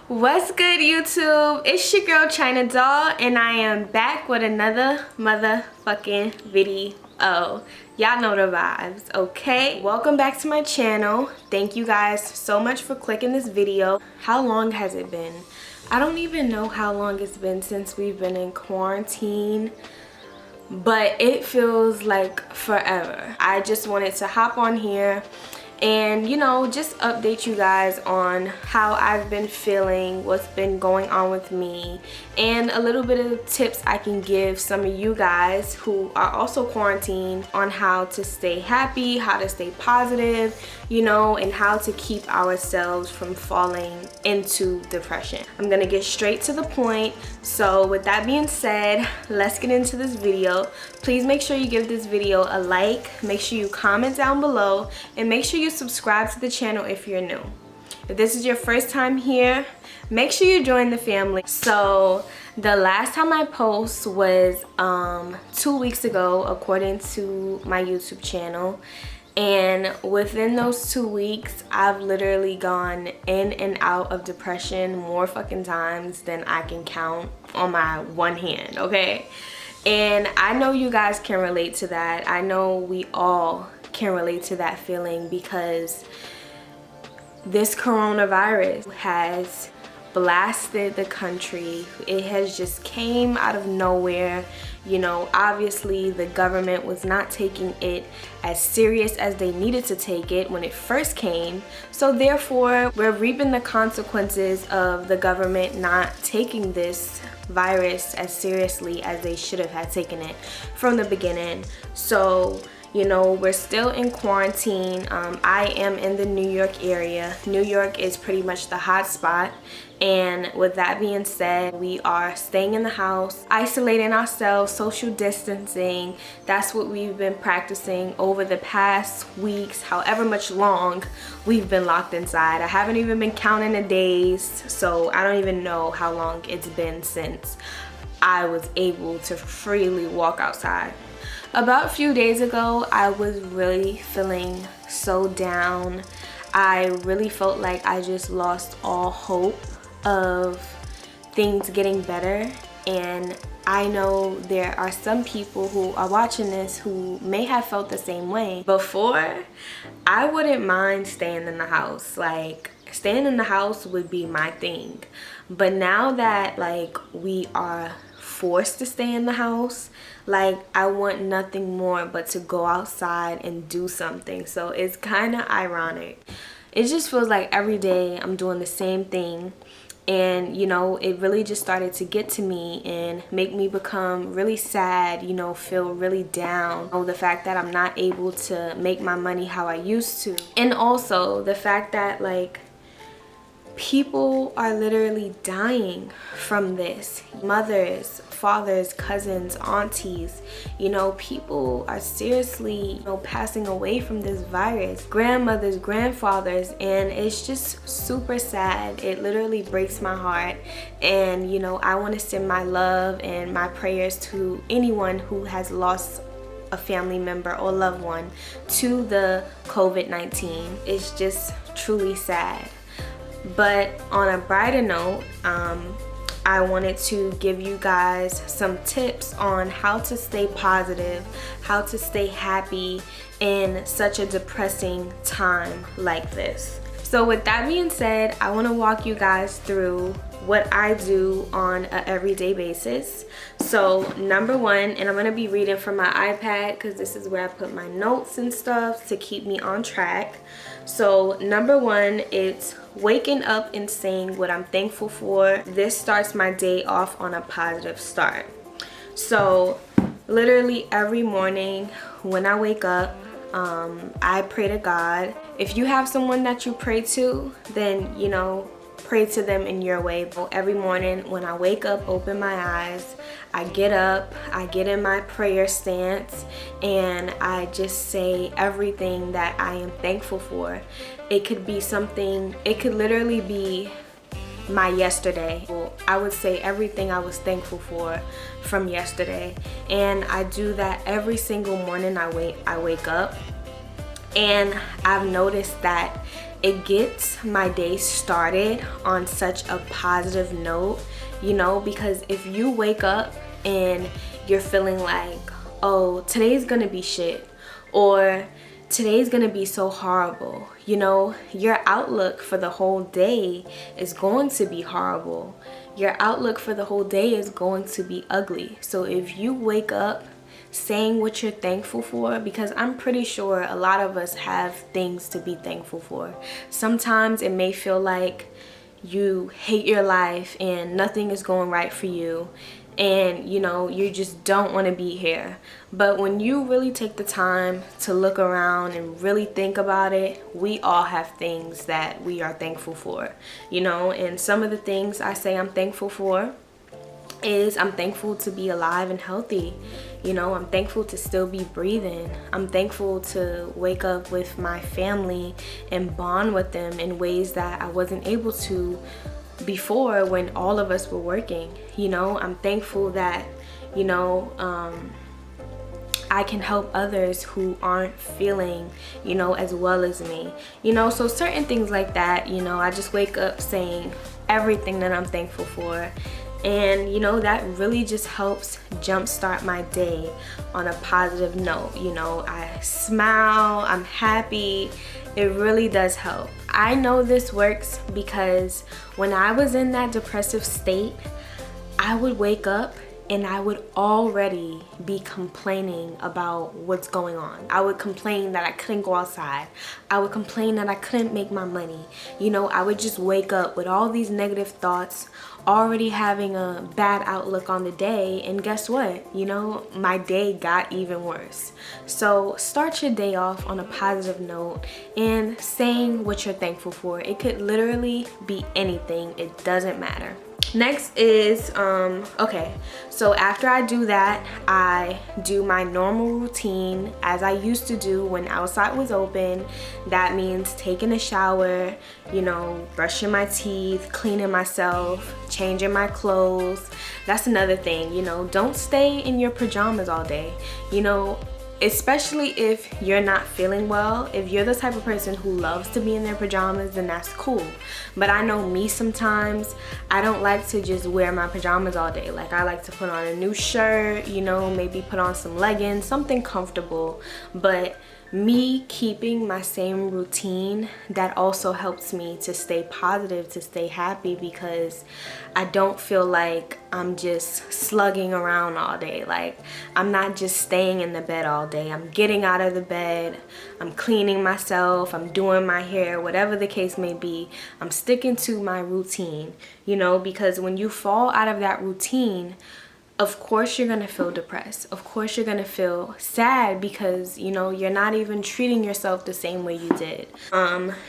What's good, YouTube? It's your girl Chyna doll, and I am back with another motherfucking video. Y'all know the vibes, okay? Welcome back to my channel. Thank you guys so much for clicking this video. How long has it been? I don't even know how long it's been since we've been in quarantine, but it feels like forever. I just wanted to hop on here and, you know, just update you guys on how I've been feeling, what's been going on with me, and a little bit of tips I can give some of you guys who are also quarantined on how to stay happy, how to stay positive, you know, and how to keep ourselves from falling into depression. I'm gonna get straight to the point. So with that being said, let's get into this video. Please make sure you give this video a like, make sure you comment down below, and make sure you subscribe to the channel if you're new. If this is your first time here, make sure you join the family. So the last time I post was 2 weeks ago, according to my YouTube channel. And within those 2 weeks, I've literally gone in and out of depression more fucking times than I can count on my one hand, okay? And I know you guys can relate to that. I know we all can relate to that feeling, because this coronavirus has blasted the country. It has just came out of nowhere. You know, obviously the government was not taking it as serious as they needed to take it when it first came. So therefore, we're reaping the consequences of the government not taking this virus as seriously as they should have had taken it from the beginning. So, you know, we're still in quarantine. I am in the New York area. New York is pretty much the hot spot. And with that being said, we are staying in the house, isolating ourselves, social distancing. That's what we've been practicing over the past weeks, however much long we've been locked inside. I haven't even been counting the days, so I don't even know how long it's been since I was able to freely walk outside. About a few days ago, I was really feeling so down. I really felt like I just lost all hope of things getting better. And I know there are some people who are watching this who may have felt the same way. Before, I wouldn't mind staying in the house. Like, staying in the house would be my thing. But now that, like, we are forced to stay in the house, like, I want nothing more but to go outside and do something. So it's kind of ironic. It just feels like every day I'm doing the same thing. And, you know, it really just started to get to me and make me become really sad, you know, feel really down. You know, the fact that I'm not able to make my money how I used to. And also the fact that, like, people are literally dying from this. Mothers, fathers, cousins, aunties, you know, people are seriously, you know, passing away from this virus. Grandmothers, grandfathers, and it's just super sad. It literally breaks my heart. And, you know, I want to send my love and my prayers to anyone who has lost a family member or loved one to the COVID-19. It's just truly sad. But on a brighter note, I wanted to give you guys some tips on how to stay positive, how to stay happy in such a depressing time like this. So with that being said, I want to walk you guys through what I do on an everyday basis. So number one, and I'm going to be reading from my iPad because this is where I put my notes and stuff to keep me on track. So number one, it's waking up and saying what I'm thankful for. This starts my day off on a positive start. So literally every morning when I wake up, I pray to God. If you have someone that you pray to, then, you know, pray to them in your way. Every morning when I wake up, open my eyes, I get up, I get in my prayer stance, and I just say everything that I am thankful for. It could be something, it could literally be my yesterday. Well, I would say everything I was thankful for from yesterday. And I do that every single morning I wake up. And I've noticed that it gets my day started on such a positive note, you know, because if you wake up and you're feeling like, oh, today's gonna be shit, or today's gonna be so horrible, you know, your outlook for the whole day is going to be horrible. Your outlook for the whole day is going to be ugly. So if you wake up saying what you're thankful for, because I'm pretty sure a lot of us have things to be thankful for. Sometimes it may feel like you hate your life and nothing is going right for you, and you know, you just don't want to be here. But when you really take the time to look around and really think about it, we all have things that we are thankful for, you know. And some of the things I say I'm thankful for is I'm thankful to be alive and healthy. You know, I'm thankful to still be breathing. I'm thankful to wake up with my family and bond with them in ways that I wasn't able to before when all of us were working. You know, I'm thankful that, you know, I can help others who aren't feeling, you know, as well as me. You know, so certain things like that, you know, I just wake up saying everything that I'm thankful for. And you know, that really just helps jumpstart my day on a positive note. You know, I smile, I'm happy. It really does help. I know this works because when I was in that depressive state, I would wake up and I would already be complaining about what's going on. I would complain that I couldn't go outside. I would complain that I couldn't make my money. You know, I would just wake up with all these negative thoughts, already having a bad outlook on the day, and guess what? You know, my day got even worse. So start your day off on a positive note and saying what you're thankful for. It could literally be anything. It doesn't matter. Next is, okay, so after I do that, I do my normal routine as I used to do when outside was open. That means taking a shower, you know, brushing my teeth, cleaning myself, changing my clothes. That's another thing, you know, don't stay in your pajamas all day, you know. Especially if you're not feeling well. If you're the type of person who loves to be in their pajamas, then that's cool. But I know me, sometimes I don't like to just wear my pajamas all day. Like, I like to put on a new shirt, you know, maybe put on some leggings, something comfortable. But me keeping my same routine, that also helps me to stay positive, to stay happy, because I don't feel like I'm just slugging around all day. Like, I'm not just staying in the bed all day. I'm getting out of the bed, I'm cleaning myself, I'm doing my hair, whatever the case may be. I'm sticking to my routine, you know, because when you fall out of that routine, of course you're gonna feel depressed. Of course you're gonna feel sad, because you know, you're not even treating yourself the same way you did.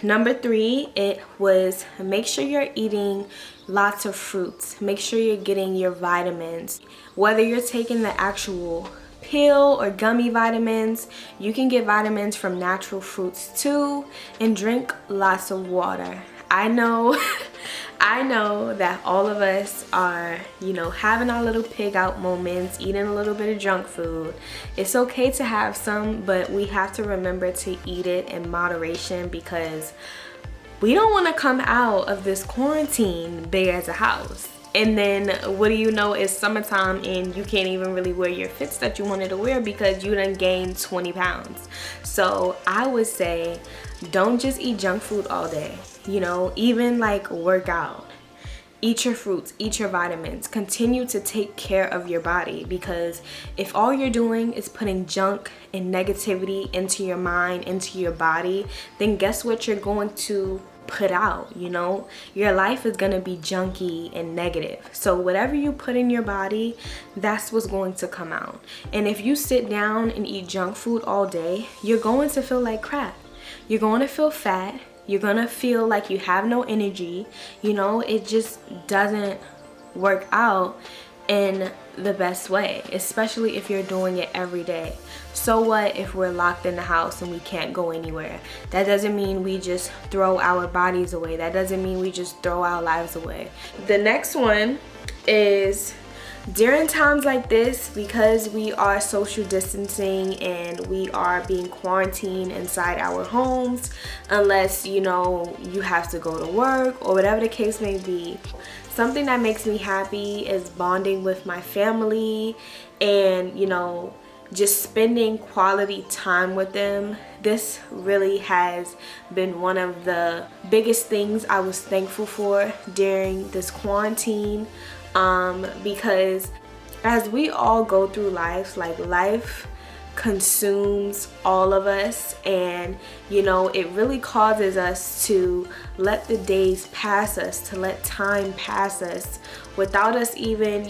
Number 3, it was make sure you're eating lots of fruits. Make sure you're getting your vitamins. Whether you're taking the actual pill or gummy vitamins, you can get vitamins from natural fruits too, and drink lots of water. I know I know that all of us are, you know, having our little pig out moments, eating a little bit of junk food. It's okay to have some, but we have to remember to eat it in moderation, because we don't want to come out of this quarantine big as a house. And then what do you know, it's summertime and you can't even really wear your fits that you wanted to wear because you done gained 20 pounds. So I would say, don't just eat junk food all day. You know, even like work out. Eat your fruits, eat your vitamins. Continue to take care of your body, because if all you're doing is putting junk and negativity into your mind, into your body, then guess what you're going to put out, you know? Your life is gonna be junky and negative. So whatever you put in your body, that's what's going to come out. And if you sit down and eat junk food all day, you're going to feel like crap. You're going to feel fat. You're gonna feel like you have no energy. You know, it just doesn't work out in the best way, especially if you're doing it every day. So what if we're locked in the house and we can't go anywhere? That doesn't mean we just throw our bodies away. That doesn't mean we just throw our lives away. The next one is During times like this, because we are social distancing and we are being quarantined inside our homes, unless you have to go to work or whatever the case may be, something that makes me happy is bonding with my family and just spending quality time with them. This really has been one of the biggest things I was thankful for during this quarantine, because as we all go through life, like life consumes all of us, and it really causes us to let the days pass us, to let time pass us without us even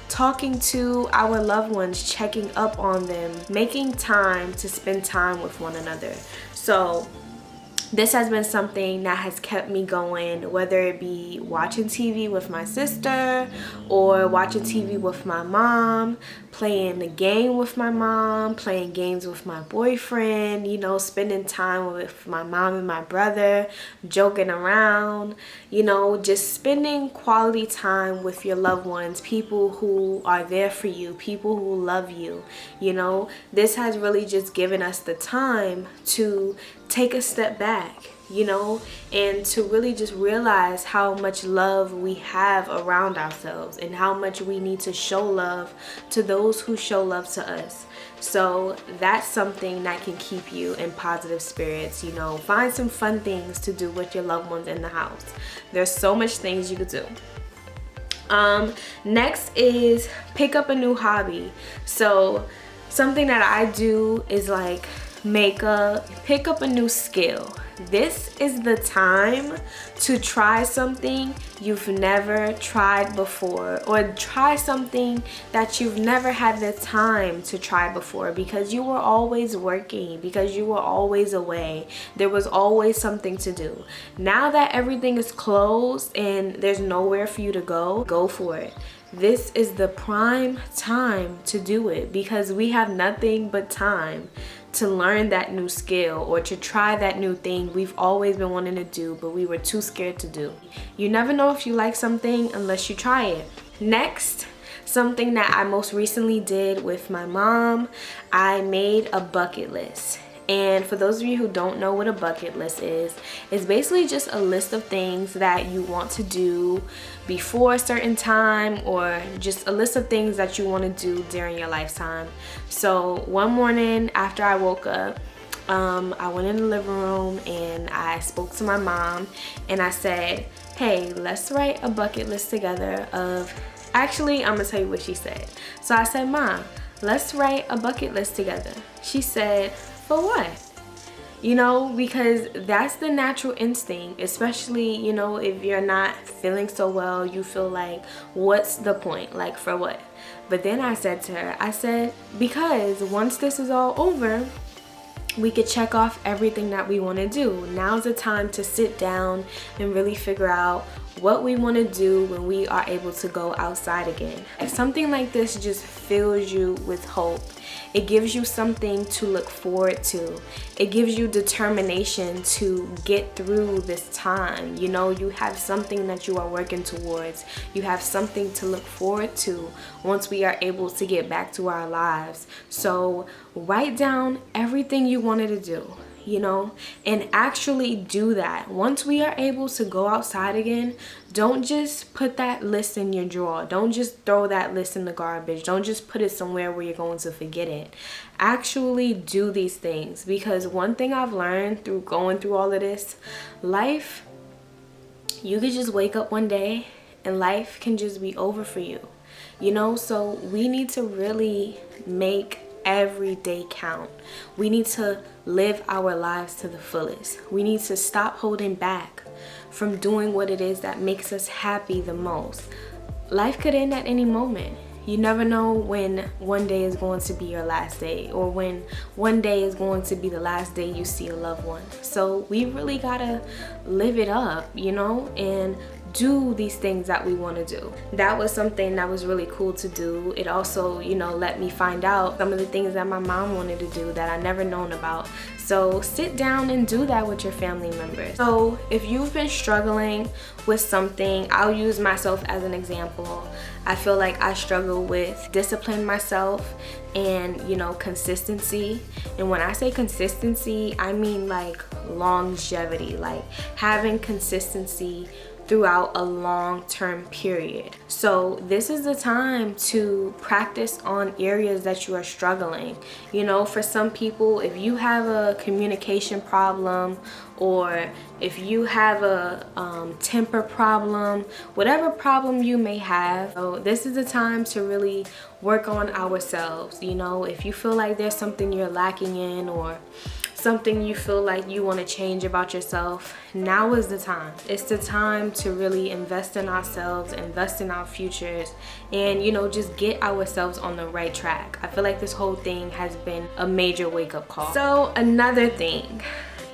talking to our loved ones, checking up on them, making time to spend time with one another. So this has been something that has kept me going, whether it be watching TV with my sister or watching TV with my mom, playing the game with my mom, playing games with my boyfriend, spending time with my mom and my brother, joking around, just spending quality time with your loved ones, people who are there for you, people who love you. This has really just given us the time to take a step back, and to really just realize how much love we have around ourselves and how much we need to show love to those who show love to us. So that's something that can keep you in positive spirits. Find some fun things to do with your loved ones in the house. There's so much things you could do. Next is pick up a new hobby. So something that I do is like makeup. Pick up a new skill. This is the time to try something you've never tried before, or try something that you've never had the time to try before because you were always working, because you were always away. There was always something to do. Now that everything is closed and there's nowhere for you to go for it. This is the prime time to do it because we have nothing but time to learn that new skill or to try that new thing we've always been wanting to do, but we were too scared to do. You never know if you like something unless you try it. Next, something that I most recently did with my mom, I made a bucket list. And for those of you who don't know what a bucket list is, it's basically just a list of things that you want to do before a certain time, or just a list of things that you want to do during your lifetime. So one morning after I woke up, I went in the living room and I spoke to my mom and I said, hey, let's write a bucket list together of, actually, I'm gonna tell you what she said. So I said, Mom, let's write a bucket list together. She said, for what? Because that's the natural instinct, especially, if you're not feeling so well, you feel like, what's the point? Like, for what? But then I said to her, because once this is all over, we could check off everything that we want to do. Now's the time to sit down and really figure out what we want to do when we are able to go outside again. If something like this just fills you with hope, it gives you something to look forward to. It gives you determination to get through this time. You have something that you are working towards. You have something to look forward to once we are able to get back to our lives. So write down everything you wanted to do, and actually do that. Once we are able to go outside again, don't just put that list in your drawer. Don't just throw that list in the garbage. Don't just put it somewhere where you're going to forget it. Actually do these things, because one thing I've learned through going through all of this, life, you could just wake up one day and life can just be over for you. So we need to really make every day count. We need to live our lives to the fullest. We need to stop holding back from doing what it is that makes us happy the most. Life could end at any moment. You never know when one day is going to be your last day, or when one day is going to be the last day you see a loved one. So we really gotta live it up, and do these things that we want to do. That was something that was really cool to do. It also, you know, let me find out some of the things that my mom wanted to do that I never known about. So sit down and do that with your family members. So if you've been struggling with something, I'll use myself as an example. I feel like I struggle with discipline myself and, you know, consistency. And when I say consistency, I mean like longevity, like having consistency throughout a long-term period. So this is the time to practice on areas that you are struggling. You know, for some people, if you have a communication problem, or if you have a temper problem, whatever problem you may have, so this is the time to really work on ourselves. You know, if you feel like there's something you're lacking in, or something you feel like you want to change about yourself, now is the time. It's the time to really invest in ourselves, invest in our futures, and, you know, just get ourselves on the right track. I feel like this whole thing has been a major wake-up call. So another thing,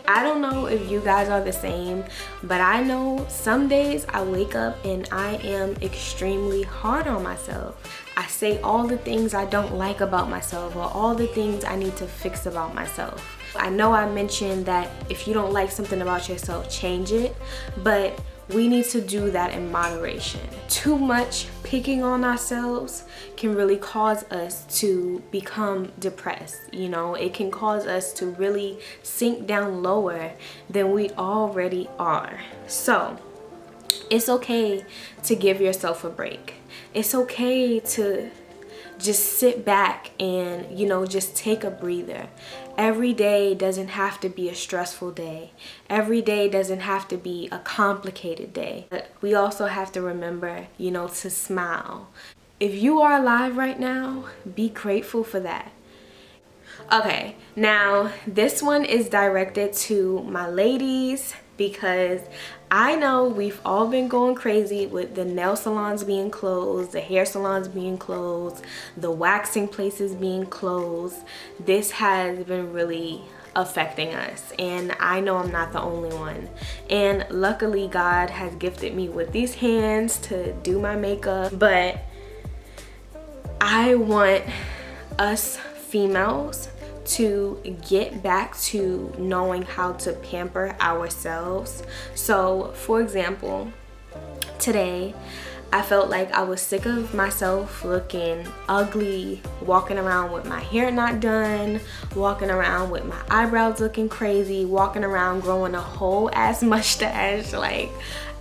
I don't know if you guys are the same, but I know some days I wake up and I am extremely hard on myself. I say all the things I don't like about myself, or all the things I need to fix about myself. I know I mentioned that if you don't like something about yourself, change it, but we need to do that in moderation. Too much picking on ourselves can really cause us to become depressed. You know, it can cause us to really sink down lower than we already are. So it's okay to give yourself a break. It's okay to just sit back and, you know, just take a breather. Every day doesn't have to be a stressful day. Every day doesn't have to be a complicated day. But we also have to remember, you know, to smile. If you are alive right now, be grateful for that. Okay, now this one is directed to my ladies, because I know we've all been going crazy with the nail salons being closed, the hair salons being closed, the waxing places being closed. This has been really affecting us, and I know I'm not the only one. And luckily God has gifted me with these hands to do my makeup, but I want us females to get back to knowing how to pamper ourselves. So for example, today I felt like I was sick of myself looking ugly, walking around with my hair not done, walking around with my eyebrows looking crazy, walking around growing a whole ass mustache. Like,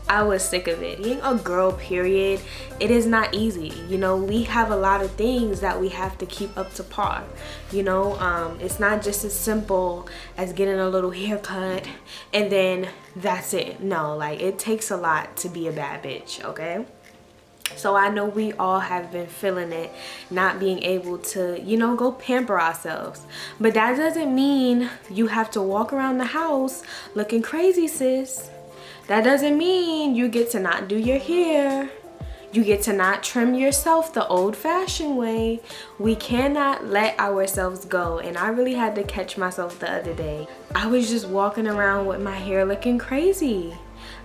I was sick of it. Being a girl, period, it is not easy. You know, we have a lot of things that we have to keep up to par. You know, it's not just as simple as getting a little haircut and then that's it. No, like, it takes a lot to be a bad bitch, okay? So I know we all have been feeling it, not being able to, you know, go pamper ourselves. But that doesn't mean you have to walk around the house looking crazy, sis. That doesn't mean you get to not do your hair. You get to not trim yourself the old-fashioned way. We cannot let ourselves go. And I really had to catch myself the other day. I was just walking around with my hair looking crazy.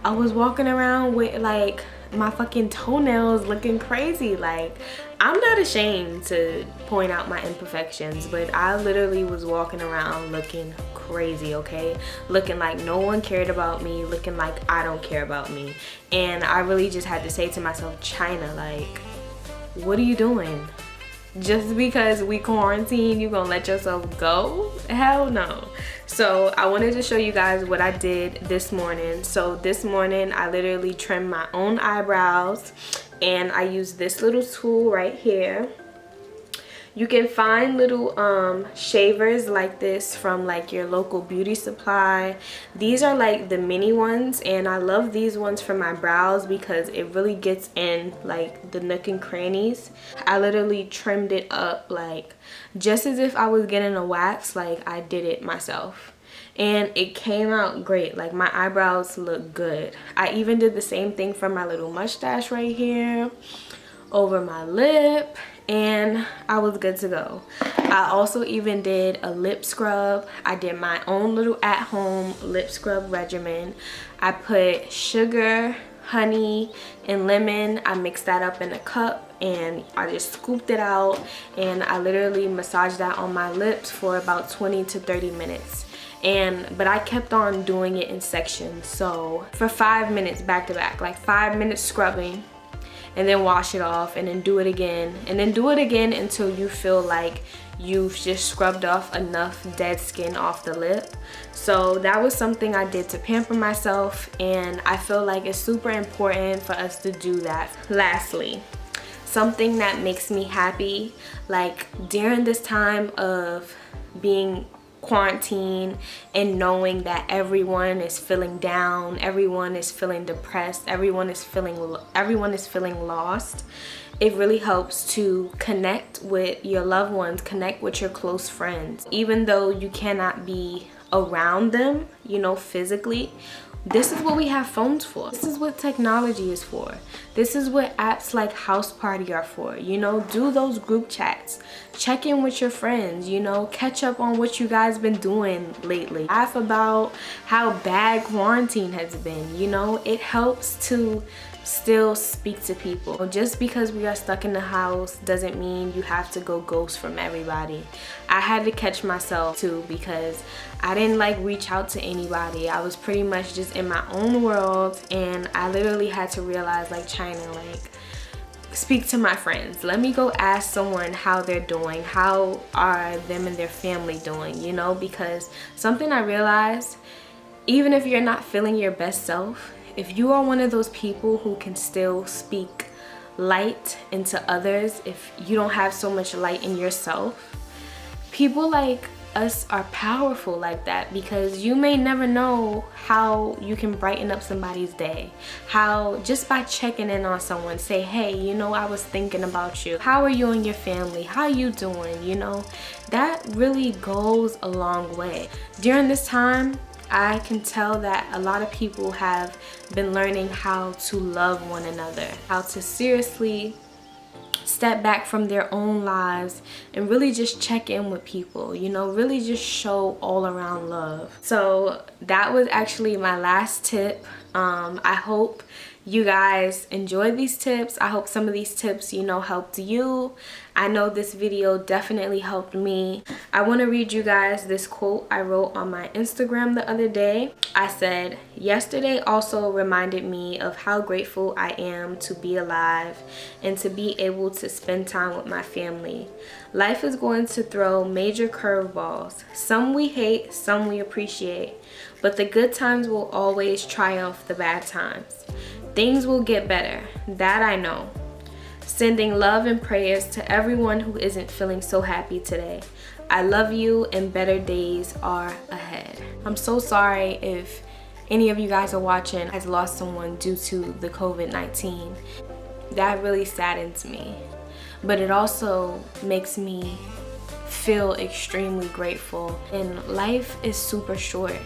I was walking around with like my fucking toenails looking crazy. Like, I'm not ashamed to point out my imperfections, but I literally was walking around looking crazy, okay? Looking like no one cared about me, looking like I don't care about me. And I really just had to say to myself, Chyna, like, what are you doing? Just because we quarantine, you gonna let yourself go? Hell no. So I wanted to show you guys what I did this morning. So this morning I literally trimmed my own eyebrows, and I used this little tool right here. You can find little shavers like this from like your local beauty supply. These are like the mini ones, and I love these ones for my brows because it really gets in like the nook and crannies. I literally trimmed it up like just as if I was getting a wax, like I did it myself. And it came out great. Like, my eyebrows look good. I even did the same thing for my little mustache right here, over my lip, and I was good to go. I also even did a lip scrub. I did my own little at-home lip scrub regimen. I put sugar, honey and lemon. I mixed that up in a cup and I just scooped it out, and I literally massaged that on my lips for about 20 to 30 minutes. But I kept on doing it in sections, so for 5 minutes back to back, like 5 minutes scrubbing, and then wash it off, and then do it again, and then do it again until you feel like you've just scrubbed off enough dead skin off the lip. So that was something I did to pamper myself, and I feel like it's super important for us to do that. Lastly, something that makes me happy, like during this time of being quarantine and knowing that everyone is feeling down, everyone is feeling depressed, everyone is feeling lost, it really helps to connect with your loved ones, connect with your close friends. Even though you cannot be around them, you know, physically, this is what we have phones for. This is what technology is for. This is what apps like House Party are for. You know, do those group chats. Check in with your friends, you know, catch up on what you guys been doing lately. Laugh about how bad quarantine has been, you know. It helps to still speak to people. Just because we are stuck in the house doesn't mean you have to go ghost from everybody. I had to catch myself too, because I didn't like reach out to anybody. I was pretty much just in my own world, and I literally had to realize, like, Chyna, like, speak to my friends. Let me go ask someone how they're doing. How are them and their family doing, you know? Because something I realized, even if you're not feeling your best self, if you are one of those people who can still speak light into others, if you don't have so much light in yourself, people like us are powerful like that, because you may never know how you can brighten up somebody's day. How just by checking in on someone, say, hey, you know, I was thinking about you. How are you and your family? How you doing? You know, that really goes a long way. During this time, I can tell that a lot of people have been learning how to love one another, how to seriously step back from their own lives and really just check in with people, you know, really just show all around love. So that was actually my last tip. I hope you guys enjoyed these tips. I hope some of these tips, you know, helped you. I know this video definitely helped me. I want to read you guys this quote I wrote on my Instagram the other day. I said, yesterday also reminded me of how grateful I am to be alive and to be able to spend time with my family. Life is going to throw major curveballs. Some we hate, some we appreciate. But the good times will always triumph the bad times. Things will get better, that I know. Sending love and prayers to everyone who isn't feeling so happy today. I love you, and better days are ahead. I'm so sorry if any of you guys are watching has lost someone due to the COVID-19. That really saddens me. But it also makes me feel extremely grateful. And life is super short.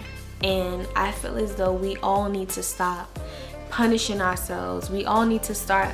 And I feel as though we all need to stop punishing ourselves. We all need to stop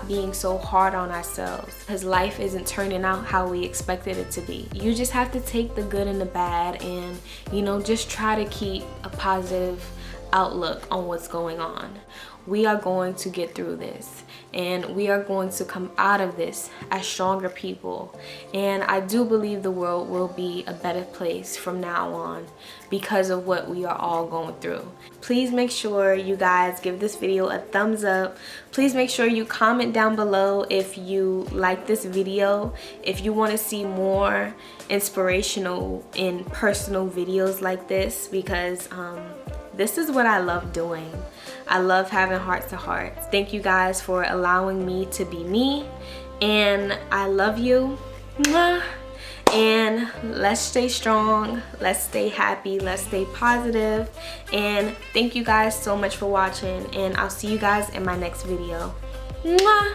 being so hard on ourselves, because life isn't turning out how we expected it to be. You just have to take the good and the bad, and, you know, just try to keep a positive outlook on what's going on. We are going to get through this, and we are going to come out of this as stronger people. And I do believe the world will be a better place from now on because of what we are all going through. Please make sure you guys give this video a thumbs up. Please make sure you comment down below if you like this video, if you want to see more inspirational and personal videos like this, because this is what I love doing. I love having heart to heart. Thank you guys for allowing me to be me, and I love you. Mwah. And let's stay strong, let's stay happy, let's stay positive. And thank you guys so much for watching, and I'll see you guys in my next video. Mwah.